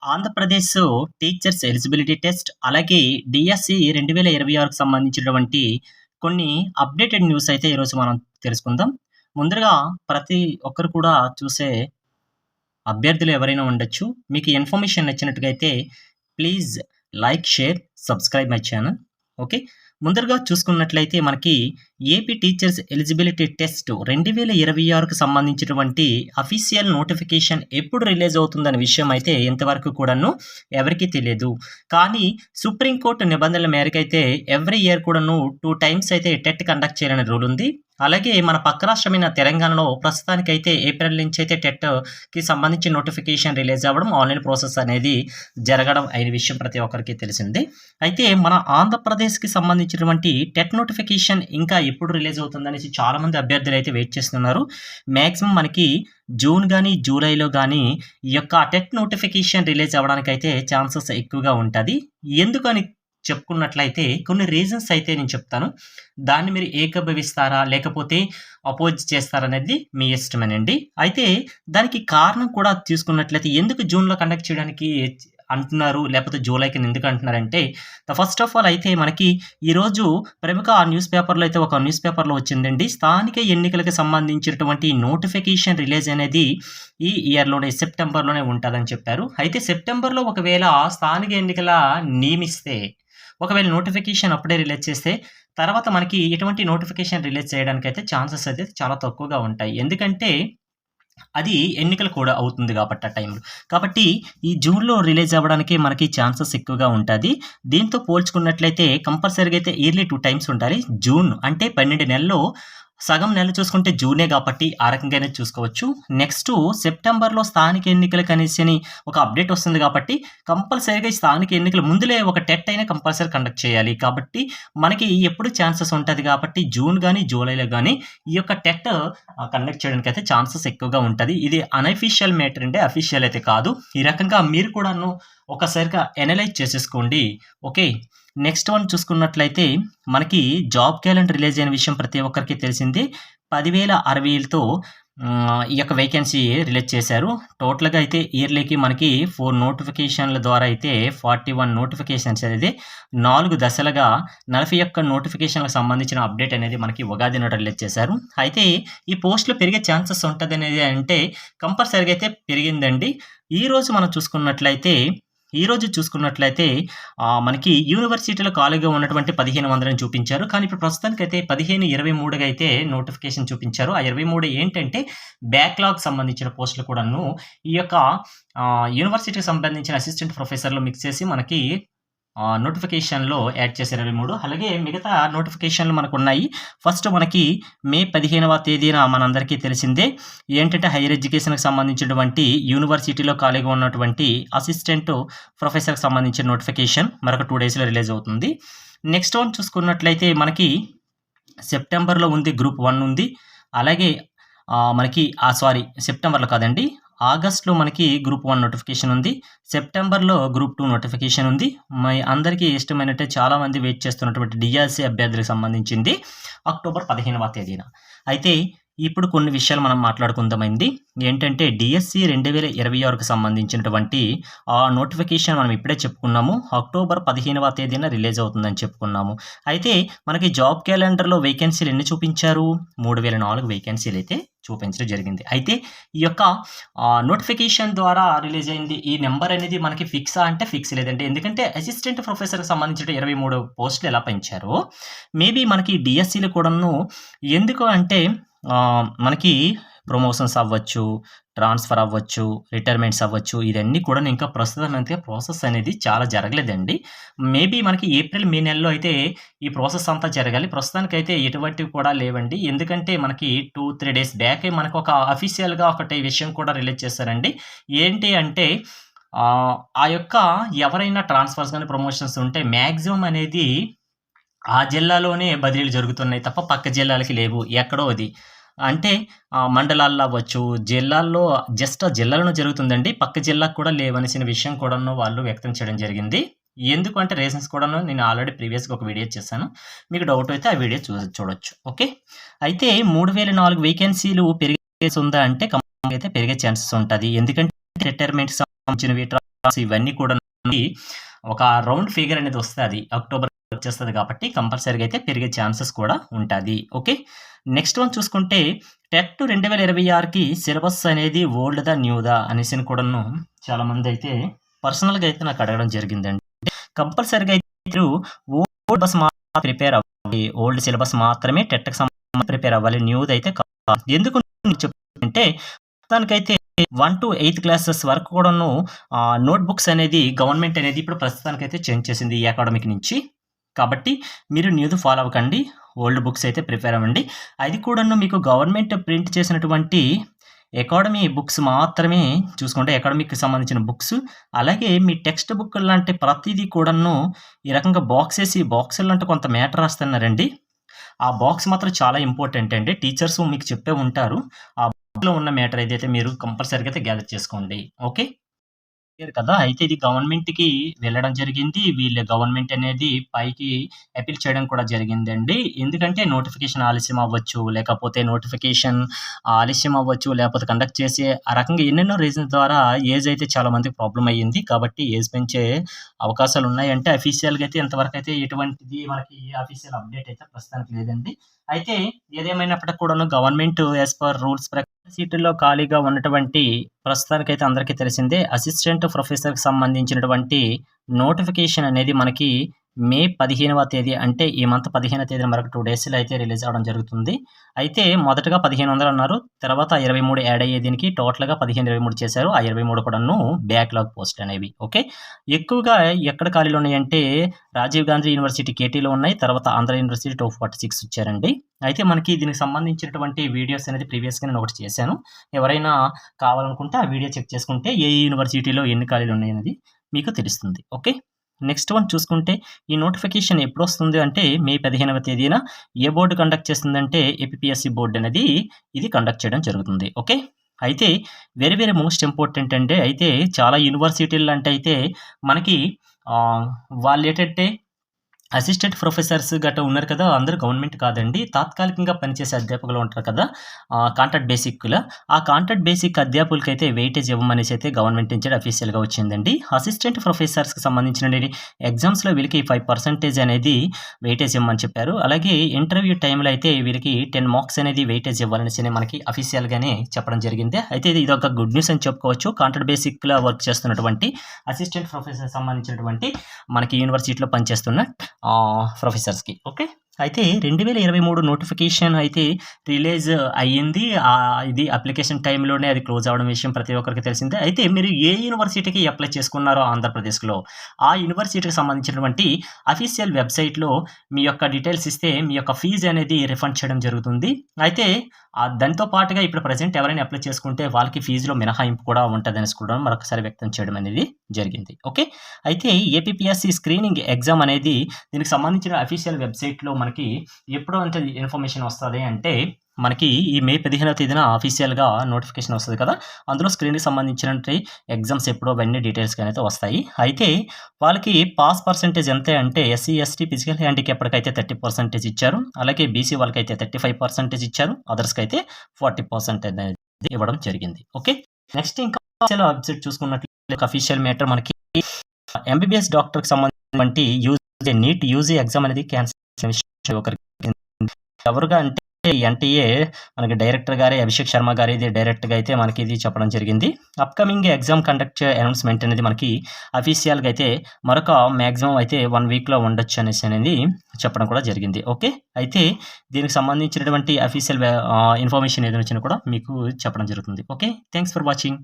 Andhra Pradesh teachers eligibility test, అలాగే DSC 2026కు సంబంధించినటువంటి కొన్ని అప్డేటెడ్ న్యూస్ అయితే ఈరోజు మనం తెలుసుకుందాం. ముందుగా ప్రతి ఒక్కరు కూడా చూసే అభ్యర్థులు ఎవరైనా ఉండొచ్చు. మీకు ఇన్ఫర్మేషన్ నచ్చినట్టుగా అయితే please like, share, subscribe my channel. Okay. ముందరగా చూసుకున్నట్లయితే మనకి ఏపీ టీచర్స్ ఎలిజిబిలిటీ టెస్ట్ 2026కు సంబంధించినటువంటి అఫీషియల్ నోటిఫికేషన్ ఎప్పుడు రిలీజ్ అవుతుందనే విషయం అయితే ఇంతవరకు కూడాను ఎవరికీ తెలియదు. కానీ సుప్రీంకోర్టు నిబంధనల మేరకైతే ఎవ్రీ ఇయర్ కూడాను 2 టైమ్స్ అయితే టెట్ కండక్ట్ చేయాలని రూల్ ఉంది. అలాగే మన పక్క రాష్ట్రమైన తెలంగాణలో ప్రస్తుతానికైతే ఏప్రిల్ నుంచి అయితే టెట్‌కి సంబంధించిన నోటిఫికేషన్ రిలీజ్ అవ్వడం, ఆన్‌లైన్ ప్రాసెస్ అనేది జరగడం అయిన విషయం ప్రతి ఒక్కరికి తెలిసిందే. అయితే మన ఆంధ్రప్రదేశ్‌కి సంబంధించినటువంటి టెట్ నోటిఫికేషన్ ఇంకా ఎప్పుడు రిలీజ్ అవుతుందనేసి చాలామంది అభ్యర్థులు అయితే వెయిట్ చేస్తున్నారు. మాక్సిమం మనకి జూన్ గానీ, జూలైలో గానీ ఈ యొక్క టెట్ నోటిఫికేషన్ రిలీజ్ అవ్వడానికైతే ఛాన్సెస్ ఎక్కువగా ఉంటది. ఎందుకని చెప్పుకున్నట్లయితే కొన్ని రీజన్స్ అయితే నేను చెప్తాను. దాన్ని మీరు ఏకీభవిస్తారా? లేకపోతే అపోజ్ చేస్తారనేది మీ ఇష్టమేనండి. అయితే దానికి కారణం కూడా తీసుకున్నట్లయితే ఎందుకు జూన్‌లో కండక్ట్ చేయడానికి అంటున్నారు, లేకపోతే జూలైకి ఎందుకు అంటున్నారంటే ఫస్ట్ ఆఫ్ ఆల్ అయితే మనకి ఈరోజు ప్రముఖ న్యూస్ పేపర్‌లో అయితే ఒక న్యూస్ పేపర్‌లో వచ్చిందండి. స్థానిక ఎన్నికలకు సంబంధించినటువంటి నోటిఫికేషన్ రిలీజ్ అనేది ఈ ఇయర్‌లోనే సెప్టెంబర్‌లోనే ఉంటదని చెప్పారు. అయితే సెప్టెంబర్‌లో ఒకవేళ స్థానిక ఎన్నికల నియమిస్తే, ఒకవేళ నోటిఫికేషన్ అప్పుడే రిలీజ్ చేస్తే తర్వాత మనకి ఎటువంటి నోటిఫికేషన్ రిలీజ్ చేయడానికైతే ఛాన్సెస్ అయితే చాలా తక్కువగా ఉంటాయి. ఎందుకంటే అది ఎన్నికలు కూడా అవుతుంది కాబట్టి ఆ టైంలో. కాబట్టి ఈ జూన్‌లో రిలీజ్ అవ్వడానికి మనకి ఛాన్సెస్ ఎక్కువగా ఉంటది. దీంతో పోల్చుకున్నట్లయితే కంపల్సరీగా అయితే ఇయర్లీ 2 టైమ్స్ ఉండాలి. జూన్ అంటే 12 నెలల్లో సగం నెల చూసుకుంటే జూనే కాబట్టి ఆ రకంగానే చూసుకోవచ్చు. నెక్స్టు సెప్టెంబర్‌లో స్థానిక ఎన్నికలకనేసని ఒక అప్డేట్ వస్తుంది కాబట్టి కంపల్సరీగా ఈ స్థానిక ఎన్నికల ముందులే ఒక టెట్ అయినా కంపల్సరీ కండక్ట్ చేయాలి. కాబట్టి మనకి ఎప్పుడు ఛాన్సెస్ ఉంటది కాబట్టి జూన్ గానీ, జూలైలో గానీ ఈ యొక్క టెట్ కండక్ట్ చేయడానికైతే ఛాన్సెస్ ఎక్కువగా ఉంటది. ఇది అనఫీషియల్ మ్యాటర్ అండి. అఫీషియల్ అయితే కాదు. ఈ రకంగా మీరు కూడాను ఒకసారిగా అనలైజ్ చేసేసుకోండి. ఓకే. నెక్స్ట్ వన్ చూసుకున్నట్లయితే మనకి జాబ్ క్యాలెండర్ రిలీజ్ అయిన విషయం ప్రతి ఒక్కరికి తెలిసిందే. 10,060తో ఈ యొక్క వేకెన్సీ రిలీజ్ చేశారు. టోటల్‌గా అయితే ఇయర్లీకి మనకి 4 నోటిఫికేషన్ల ద్వారా అయితే 41 నోటిఫికేషన్స్ అనేది 4 దశలుగా 41 నోటిఫికేషన్‌లకు సంబంధించిన అప్డేట్ అనేది మనకి ఉగాది నాడు రిలీజ్ చేశారు. అయితే ఈ పోస్ట్‌లు పెరిగే ఛాన్సెస్ ఉంటదనేది అంటే కంపల్సరీగా అయితే పెరిగిందండి. ఈరోజు చూసుకున్నట్లయితే మనకి యూనివర్సిటీలో ఖాళీగా ఉన్నటువంటి 1500ని చూపించారు. కానీ ఇప్పుడు ప్రస్తుతానికైతే 1523గా అయితే నోటిఫికేషన్ చూపించారు. ఆ 23 ఏంటంటే బ్యాక్‌లాగ్ సంబంధించిన పోస్టులు కూడాను ఈ యొక్క యూనివర్సిటీకి సంబంధించిన అసిస్టెంట్ ప్రొఫెసర్‌లు మిక్స్ చేసి మనకి నోటిఫికేషన్‌లో యాడ్ చేశారు 23. అలాగే మిగతా నోటిఫికేషన్‌లు మనకున్నాయి. ఫస్ట్ మనకి మే 15వ తేదీన మనందరికీ తెలిసిందే. ఏంటంటే హైయర్ ఎడ్యుకేషన్‌కి సంబంధించినటువంటి యూనివర్సిటీలో ఖాళీగా ఉన్నటువంటి అసిస్టెంట్ ప్రొఫెసర్‌కి సంబంధించిన నోటిఫికేషన్ మరొక 2 డేస్‌లో రిలీజ్ అవుతుంది. నెక్స్ట్ వన్ చూసుకున్నట్లయితే మనకి సెప్టెంబర్‌లో ఉంది, గ్రూప్ 1 ఉంది. అలాగే మనకి సెప్టెంబర్‌లో కాదండి. ఆగస్ట్‌లో మనకి గ్రూప్ 1 నోటిఫికేషన్ ఉంది. సెప్టెంబర్‌లో గ్రూప్ 2 నోటిఫికేషన్ ఉంది. అందరికీ ఇష్టమైనట్టే చాలామంది వెయిట్ చేస్తున్నటువంటి డిఎస్సి అభ్యర్థులకు సంబంధించింది అక్టోబర్ 15వ తేదీన. అయితే ఇప్పుడు కొన్ని విషయాలు మనం మాట్లాడుకుందామండి. ఏంటంటే డిఎస్సి 2026కు సంబంధించినటువంటి నోటిఫికేషన్ మనం ఇప్పుడే చెప్పుకున్నాము. అక్టోబర్ 15వ తేదీన రిలీజ్ అవుతుందని చెప్పుకున్నాము. అయితే మనకి జాబ్ క్యాలెండర్‌లో వేకెన్సీలు ఎన్ని చూపించారు? 3004 వేకెన్సీలు అయితే చూపించడం జరిగింది. అయితే ఈ యొక్క నోటిఫికేషన్ ద్వారా రిలీజ్ అయింది. ఈ నెంబర్ అనేది మనకి ఫిక్సా అంటే ఫిక్స్ లేదండి. ఎందుకంటే అసిస్టెంట్ ప్రొఫెసర్‌కి సంబంధించిన 23 పోస్టులు ఎలా పెంచారో మేబీ మనకి డిఎస్సిలో కూడాను ఎందుకు అంటే మనకి ప్రమోషన్స్ అవ్వచ్చు, ట్రాన్స్‌ఫర్ అవ్వచ్చు, రిటైర్మెంట్స్ అవ్వచ్చు. ఇదన్నీ కూడా ఇంకా ప్రస్తుతం అయితే ప్రాసెస్ అనేది చాలా జరగలేదండి. మేబీ మనకి ఏప్రిల్, మే నెలలో అయితే ఈ ప్రాసెస్ అంతా జరగాలి. ప్రస్తుతానికైతే ఎటువంటివి కూడా లేవండి. ఎందుకంటే మనకి 2, 3 డేస్ బ్యాకే మనకు ఒక అఫీషియల్‌గా ఒకటి విషయం కూడా రిలీజ్ చేశారండి. ఏంటి అంటే ఆ యొక్క ఎవరైనా ట్రాన్స్‌ఫర్స్ గాని, ప్రమోషన్స్ ఉంటే మాక్సిమం అనేది ఆ జిల్లాలోనే బదిలీలు జరుగుతున్నాయి తప్ప పక్క జిల్లాలకి లేవు. ఎక్కడో అది. అంటే మండలాల్లో అవ్వచ్చు, జిల్లాల్లో జస్ట్ ఆ జిల్లాలోనే జరుగుతుందండి. పక్క జిల్లాకు కూడా లేవనేసిన విషయం కూడాను వాళ్ళు వ్యక్తం చేయడం జరిగింది. ఎందుకు అంటే రీజన్స్ కూడాను నేను ఆల్రెడీ ప్రీవియస్‌గా ఒక వీడియో చేశాను. మీకు డౌట్ అయితే ఆ వీడియో చూడొచ్చు. ఓకే. అయితే 3004 వేకెన్సీలు పెరిగే ఉందా అంటే కంపల్సరీ అయితే పెరిగే ఛాన్సెస్ ఉంటది. ఎందుకంటే రిటైర్మెంట్‌కి సంబంధించినవి ఇవన్నీ కూడా ఒక రౌండ్ ఫిగర్ అనేది వస్తది. అక్టోబర్ వచ్చేస్తది కాబట్టి కంపల్సరీగా అయితే పెరిగే ఛాన్సెస్ కూడా ఉంటది. ఓకే. నెక్స్ట్ వన్ చూసుకుంటే టెట్ 2026కి సిలబస్ అనేది ఓల్డ్‌దా, న్యూదా అనేసిని కూడాను చాలామందైతే పర్సనల్‌గా అయితే నాకు అడగడం జరిగిందండి. కంపల్సరీగా అయితే మీరు ఓల్డ్ సిలబస్ మాత్రమే ప్రిపేర్ అవ్వాలి. ఓల్డ్ సిలబస్ మాత్రమే టెట్‌కి సంబంధించి ప్రిపేర్ అవ్వాలి. న్యూదైతే కాదు. ఎందుకు చెప్తానంటే ప్రస్తుతానికైతే 1-8 క్లాసెస్ వరకు కూడాను నోట్‌బుక్స్ అనేది గవర్నమెంట్ అనేది ఇప్పుడు ప్రస్తుతానికైతే చేంజ్ చేసింది ఈ అకాడమిక్ నుంచి. కాబట్టి మీరు న్యూది ఫాలో అవ్వకండి. ఓల్డ్ బుక్స్ అయితే ప్రిపేర్ అవ్వండి. అది కూడాను మీకు గవర్నమెంట్ ప్రింట్ చేసినటువంటి అకాడమీ బుక్స్ మాత్రమే చూసుకోండి. అకాడమిక్‌కి సంబంధించిన బుక్స్. అలాగే మీ టెక్స్ట్ బుక్ లాంటి ప్రతీదీ కూడాను ఈ రకంగా బాక్సులంటే కొంత మ్యాటర్ రాస్తున్నారండి. ఆ బాక్స్ మాత్రం చాలా ఇంపార్టెంట్ అండి. టీచర్స్ మీకు చెప్పే ఉంటారు. ఆ బాక్స్‌లో ఉన్న మ్యాటర్ ఏదైతే మీరు కంపల్సరీగా అయితే గ్యాదర్ చేసుకోండి. ఓకే. క్లియర్ కదా! అయితే ఇది గవర్నమెంట్‌కి వెళ్ళడం జరిగింది. వీళ్ళ గవర్నమెంట్ అనేది పైకి అప్పీల్ చేయడం కూడా జరిగిందండి. ఎందుకంటే నోటిఫికేషన్ ఆలస్యం అవ్వచ్చు, లేకపోతే నోటిఫికేషన్ ఆలస్యం అవ్వచ్చు, లేకపోతే కండక్ట్ చేసే ఆ రకంగా ఎన్నెన్నో రీజన్స్ ద్వారా ఏజ్ అయితే చాలా మందికి ప్రాబ్లమ్ అయ్యింది. కాబట్టి ఏజ్ పెంచే అవకాశాలున్నాయి. అంటే అఫీషియల్‌గా అయితే ఇంతవరకైతే ఎటువంటిది మనకి అఫీషియల్ అప్డేట్ అయితే ప్రస్తుతానికి లేదండి. అయితే ఏదేమైనప్పటికి కూడాను గవర్నమెంట్ యాస్ పర్ రూల్స్ ప్రకారం సీటుల్లో ఖాళీగా ఉన్నటువంటి ప్రస్తుతానికైతే అందరికీ తెలిసిందే అసిస్టెంట్ ప్రొఫెసర్‌కి సంబంధించినటువంటి నోటిఫికేషన్ అనేది మనకి మే 15వ తేదీ అంటే ఈ మంత్ 15వ తేదీన మరొక 2 డేస్‌లో అయితే రిలీజ్ అవ్వడం జరుగుతుంది. అయితే మొదటగా 1500 అన్నారు. తర్వాత 23 యాడ్ అయ్యే దీనికి టోటల్‌గా 15, 23 చేశారు. ఆ 23 కూడాను బ్యాక్‌లాగ్ పోస్ట్‌లు అనేవి. ఓకే. ఎక్కువగా ఎక్కడ ఖాళీలు ఉన్నాయంటే రాజీవ్ గాంధీ యూనివర్సిటీ కేటీలో ఉన్నాయి. తర్వాత ఆంధ్ర యూనివర్సిటీ 246 ఇచ్చారండి. అయితే మనకి దీనికి సంబంధించినటువంటి వీడియోస్ అనేది ప్రీవియస్‌గా నేను ఒకటి చేశాను. ఎవరైనా కావాలనుకుంటే ఆ వీడియో చెక్ చేసుకుంటే ఏ యూనివర్సిటీలో ఎన్ని ఖాళీలు ఉన్నాయనేది మీకు తెలుస్తుంది. ఓకే. నెక్స్ట్ వన్ చూసుకుంటే ఈ నోటిఫికేషన్ ఎప్పుడొస్తుంది అంటే మే 15వ తేదీన ఏ బోర్డ్ కండక్ట్ చేస్తుందంటే ఏపీపీఎస్సీ బోర్డ్ అనేది ఇది కండక్ట్ చేయడం జరుగుతుంది. ఓకే. అయితే వెరీ వెరీ మోస్ట్ ఇంపార్టెంట్ అంటే అయితే చాలా యూనివర్సిటీలు అంటే అయితే మనకి ఆహ్, వాళ్ళేంటంటే అసిస్టెంట్ ప్రొఫెసర్స్ గట్టా ఉన్నారు కదా! అందరూ గవర్నమెంట్ కాదండి. తాత్కాలికంగా పనిచేసే అధ్యాపకులు ఉంటారు కదా! కాంట్రాక్ట్ బేసిక్‌లా. ఆ కాంట్రాక్ట్ బేసిక్ అధ్యాపకులకైతే వెయిటేజ్ ఇవ్వమనేసి అయితే గవర్నమెంట్ నుంచి అఫీషియల్‌గా వచ్చిందండి. అసిస్టెంట్ ప్రొఫెసర్స్‌కి సంబంధించినటువంటి ఎగ్జామ్స్‌లో వీళ్ళకి 5% అనేది వెయిటేజ్ ఇవ్వమని చెప్పారు. అలాగే ఇంటర్వ్యూ టైమ్‌లో అయితే వీళ్ళకి 10 మార్క్స్ అనేది వెయిటేజ్ ఇవ్వాలనేసి మనకి అఫీషియల్‌గానే చెప్పడం జరిగింది. అయితే ఇదొక గుడ్ న్యూస్ అని చెప్పుకోవచ్చు. కాంట్రాక్ట్ బేసిక్‌లో వర్క్ చేస్తున్నటువంటి అసిస్టెంట్ ప్రొఫెసర్ సంబంధించినటువంటి మనకి యూనివర్సిటీలో పనిచేస్తున్న ప్రొఫెసర్స్‌కి. ఓకే. అయితే 2023 నోటిఫికేషన్ అయితే రిలీజ్ అయ్యింది. ఇది అప్లికేషన్ టైమ్‌లోనే అది క్లోజ్ అవ్వడం విషయం ప్రతి ఒక్కరికి తెలిసిందే. అయితే మీరు ఏ యూనివర్సిటీకి అప్లై చేసుకున్నారో ఆంధ్రప్రదేశ్‌లో, ఆ యూనివర్సిటీకి సంబంధించినటువంటి అఫీషియల్ వెబ్‌సైట్‌లో మీ యొక్క డీటెయిల్స్ ఇస్తే మీ యొక్క ఫీజ్ అనేది రిఫండ్ చేయడం జరుగుతుంది. అయితే దానితో పాటుగా ఇప్పుడు ప్రెజెంట్ ఎవరైనా అప్లై చేసుకుంటే వాళ్ళకి ఫీజులో మినహాయింపు కూడా ఉంటదనేసి కూడా మరొకసారి వ్యక్తం చేయడం అనేది జరిగింది. ఓకే. అయితే ఏపీపీఎస్సీ స్క్రీనింగ్ ఎగ్జామ్ అనేది దీనికి సంబంధించిన అఫీషియల్ వెబ్‌సైట్‌లో మనకి ఎప్పుడు అంటే ఇన్ఫర్మేషన్ వస్తది అంటే మనకి ఈ మే 15వ తేదీన అఫీషియల్‌గా నోటిఫికేషన్ వస్తది కదా! అందులో స్క్రీన్‌కి సంబంధించినటువంటి ఎగ్జామ్స్ ఎప్పుడో అవన్నీ డీటెయిల్స్‌గా అయితే వస్తాయి. అయితే వాళ్ళకి పాస్ పర్సెంటేజ్ ఎంత అంటే ఎస్సీ, ఎస్టీ, ఫిజికల్ హ్యాండిక్యాప్డ్‌కైతే 30% ఇచ్చారు. అలాగే బీసీ వాళ్ళకైతే 35% ఇచ్చారు. అదర్స్‌కైతే 40% అనేది ఇవ్వడం జరిగింది. ఓకే. నెక్స్ట్ ఇంకా అఫీషియల్ వెబ్‌సైట్ చూసుకున్నట్లయితే అఫీషియల్ మ్యాటర్ మనకి ఎంబీబీఎస్ డాక్టర్‌కి సంబంధించినటువంటి నీట్ యూజీ ఎగ్జామ్ అనేది క్యాన్సిల్ చేసిన విషయం ఒకరికి ఎవరుగా అంటే ఎన్‌టీఏ మనకి డైరెక్టర్ గారే అభిషేక్ శర్మ గారు ఇది డైరెక్ట్‌గా అయితే మనకి ఇది చెప్పడం జరిగింది. అప్‌కమింగ్ ఎగ్జామ్ కండక్ట్ అనౌన్స్‌మెంట్ అనేది మనకి అఫీషియల్‌గా అయితే మరొక మాక్సిమం అయితే 1 వీక్‌లో ఉండొచ్చు అనేసి అనేది చెప్పడం కూడా జరిగింది. ఓకే. అయితే దీనికి సంబంధించినటువంటి అఫీషియల్ ఇన్ఫర్మేషన్ ఏదైనా వచ్చినా కూడా మీకు చెప్పడం జరుగుతుంది. ఓకే. Thanks for watching.